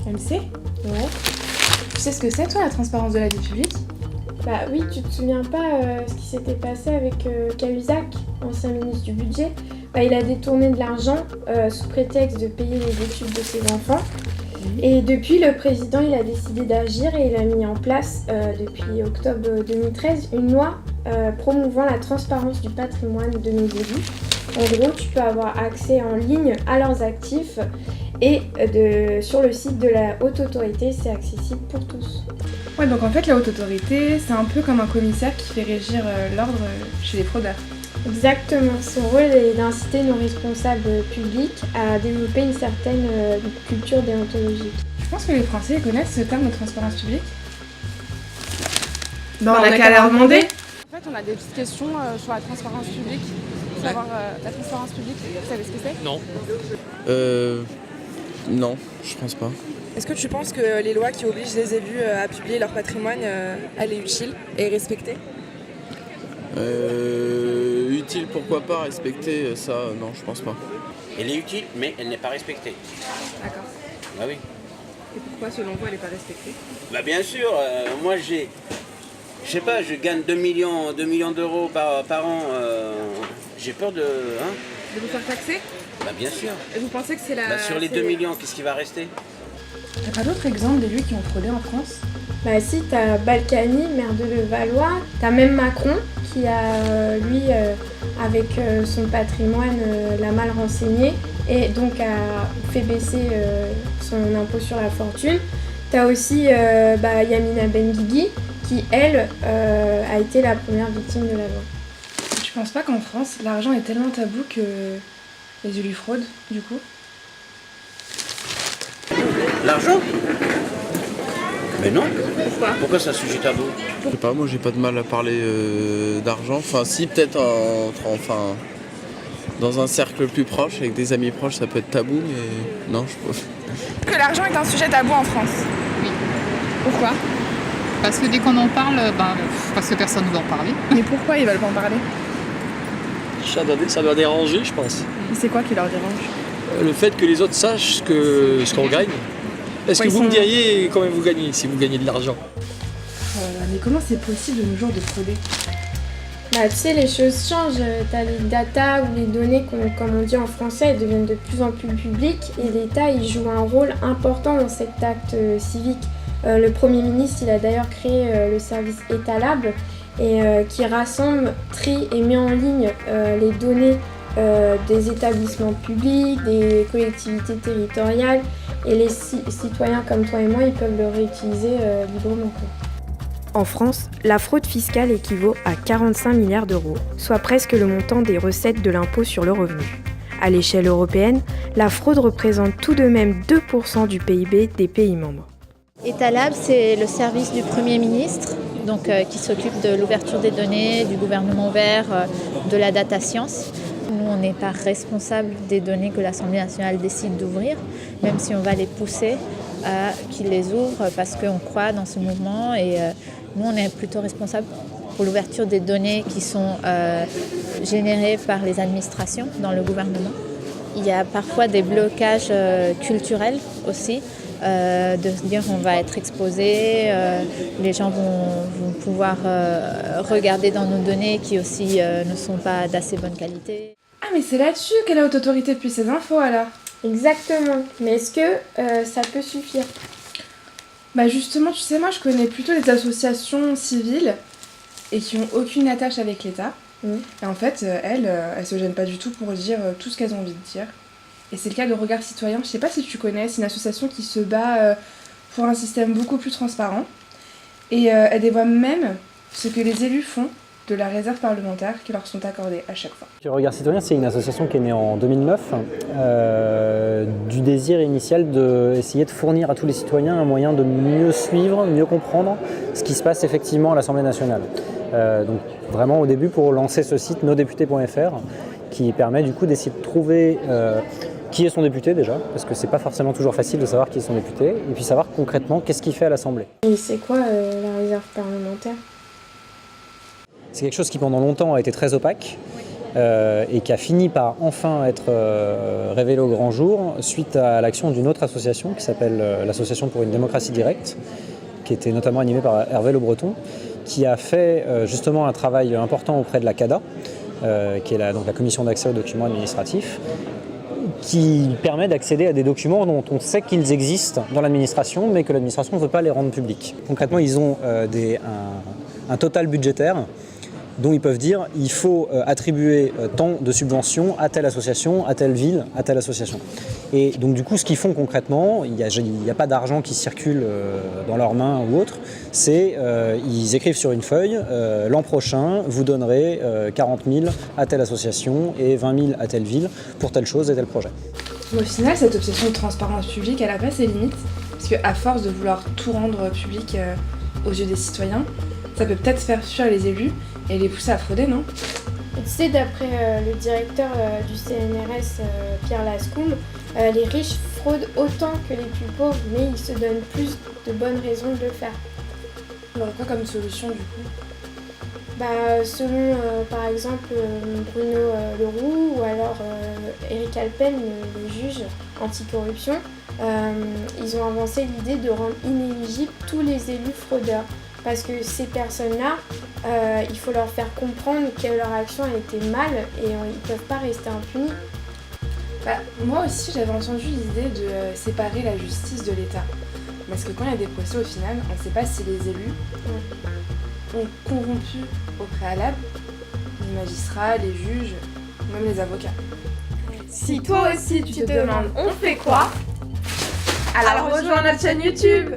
MC? Ouais. Tu sais ce que c'est toi la transparence de la vie publique? Bah oui, tu te souviens pas ce qui s'était passé avec Cahuzac, ancien ministre du budget? Bah, il a détourné de l'argent sous prétexte de payer les études de ses enfants. Et depuis, le président il a décidé d'agir et il a mis en place, depuis octobre 2013, une loi promouvant la transparence du patrimoine de nos élus. En gros, tu peux avoir accès en ligne à leurs actifs et sur le site de la haute autorité, c'est accessible pour tous. Ouais, donc en fait la haute autorité, c'est un peu comme un commissaire qui fait régir l'ordre chez les fraudeurs. Exactement, son rôle est d'inciter nos responsables publics à développer une certaine culture déontologique. Je pense que les Français connaissent ce terme de transparence publique. On a qu'à leur demander. En fait, on a des petites questions sur la transparence publique. Savoir la transparence publique, vous savez ce que c'est? Non. Non, je pense pas. Est-ce que tu penses que les lois qui obligent les élus à publier leur patrimoine, elle est utile et respectée? Utile, pourquoi pas, respecter, ça, non, je pense pas. Elle est utile, mais elle n'est pas respectée. D'accord. Bah oui. Et pourquoi, selon vous, elle n'est pas respectée? Bah bien sûr, moi je sais pas, je gagne 2 millions d'euros par an. J'ai peur de... Hein? De vous faire taxer? Bah bien sûr. Et vous pensez que c'est la... Bah, sur les 2 millions, qu'est-ce qui va rester? T'as pas d'autres exemples d'élus qui ont fraudé en France? Bah si, t'as Balkany, maire de Levallois, t'as même Macron qui a, lui, avec son patrimoine, l'a mal renseigné et donc a fait baisser son impôt sur la fortune. T'as aussi Yamina Benguigui qui, elle, a été la première victime de la loi. Tu penses pas qu'en France, l'argent est tellement tabou que les élus fraudent, du coup? L'argent? Mais non. Pourquoi? Pourquoi c'est un sujet tabou? Je sais pas, moi j'ai pas de mal à parler d'argent. Enfin, si, peut-être dans un cercle plus proche, avec des amis proches, ça peut être tabou, mais non, je pense. Que l'argent est un sujet tabou en France? Oui. Pourquoi? Parce que dès qu'on en parle, parce que personne ne veut en parler. Mais pourquoi ils veulent pas en parler? Ça doit déranger, je pense. Et c'est quoi qui leur dérange? Le fait que les autres sachent ce qu'on gagne. Est-ce que vous me diriez combien vous gagnez si vous gagnez de l'argent? Mais comment c'est possible de nos jours de frauder? Bah tu sais, les choses changent, t'as les data ou les données, comme on dit en français, elles deviennent de plus en plus publiques et l'État il joue un rôle important dans cet acte civique. Le Premier ministre il a d'ailleurs créé le service Étalab et qui rassemble, trie et met en ligne les données des établissements publics, des collectivités territoriales et les citoyens comme toi et moi ils peuvent le réutiliser librement. En France, la fraude fiscale équivaut à 45 milliards d'euros, soit presque le montant des recettes de l'impôt sur le revenu. À l'échelle européenne, la fraude représente tout de même 2% du PIB des pays membres. Étalab, c'est le service du Premier ministre qui s'occupe de l'ouverture des données, du gouvernement ouvert, de la data science. Nous, on n'est pas responsable des données que l'Assemblée nationale décide d'ouvrir, même si on va les pousser à qu'ils les ouvrent parce qu'on croit dans ce mouvement et nous, on est plutôt responsable pour l'ouverture des données qui sont générées par les administrations dans le gouvernement. Il y a parfois des blocages culturels aussi, de se dire qu'on va être exposé, les gens vont pouvoir regarder dans nos données qui aussi ne sont pas d'assez bonne qualité. Ah mais c'est là-dessus que la haute autorité puise ces infos alors? Exactement, mais est-ce que ça peut suffire? Bah justement, tu sais, moi je connais plutôt les associations civiles et qui ont aucune attache avec l'État. Et en fait, elles se gênent pas du tout pour dire tout ce qu'elles ont envie de dire. Et c'est le cas de Regard Citoyen, je sais pas si tu connais, c'est une association qui se bat pour un système beaucoup plus transparent. Et elle dévoile même ce que les élus font de la réserve parlementaire qui leur sont accordées à chaque fois. Regard Citoyen, c'est une association qui est née en 2009 du désir initial d'essayer de fournir à tous les citoyens un moyen de mieux suivre, mieux comprendre ce qui se passe effectivement à l'Assemblée nationale. Donc vraiment au début pour lancer ce site nosdéputés.fr qui permet du coup d'essayer de trouver qui est son député déjà, parce que c'est pas forcément toujours facile de savoir qui est son député, et puis savoir concrètement qu'est-ce qu'il fait à l'Assemblée. Et c'est quoi la réserve parlementaire? C'est quelque chose qui pendant longtemps a été très opaque et qui a fini par enfin être révélé au grand jour suite à l'action d'une autre association qui s'appelle l'Association pour une démocratie directe, qui était notamment animée par Hervé Le Breton, qui a fait justement un travail important auprès de la CADA, qui est la commission d'accès aux documents administratifs, qui permet d'accéder à des documents dont on sait qu'ils existent dans l'administration, mais que l'administration ne veut pas les rendre publics. Concrètement, ils ont un total budgétaire dont ils peuvent dire il faut attribuer tant de subventions à telle association, à telle ville, à telle association. Et donc du coup, ce qu'ils font concrètement, il n'y a pas d'argent qui circule dans leurs mains ou autre, c'est ils écrivent sur une feuille l'an prochain, vous donnerez 40 000 à telle association et 20 000 à telle ville pour telle chose et tel projet. Mais au final, cette obsession de transparence publique, elle n'a pas ses limites, parce qu'à force de vouloir tout rendre public aux yeux des citoyens, ça peut peut-être faire fuir les élus et les pousser à frauder, non? Et tu sais, d'après le directeur du CNRS, Pierre Lascombe, les riches fraudent autant que les plus pauvres, mais ils se donnent plus de bonnes raisons de le faire. Il y aurait quoi comme solution du coup? Selon par exemple Bruno Leroux ou alors Éric Alpen, le juge anticorruption, ils ont avancé l'idée de rendre inéligibles tous les élus fraudeurs. Parce que ces personnes-là, il faut leur faire comprendre que leur action a été mal et ils ne peuvent pas rester impunis. Moi aussi, j'avais entendu l'idée de séparer la justice de l'État. Parce que quand il y a des procès, au final, on ne sait pas si les élus ont corrompu au préalable les magistrats, les juges, ou même les avocats. Si toi aussi tu te demandes on fait quoi, alors rejoins notre chaîne YouTube.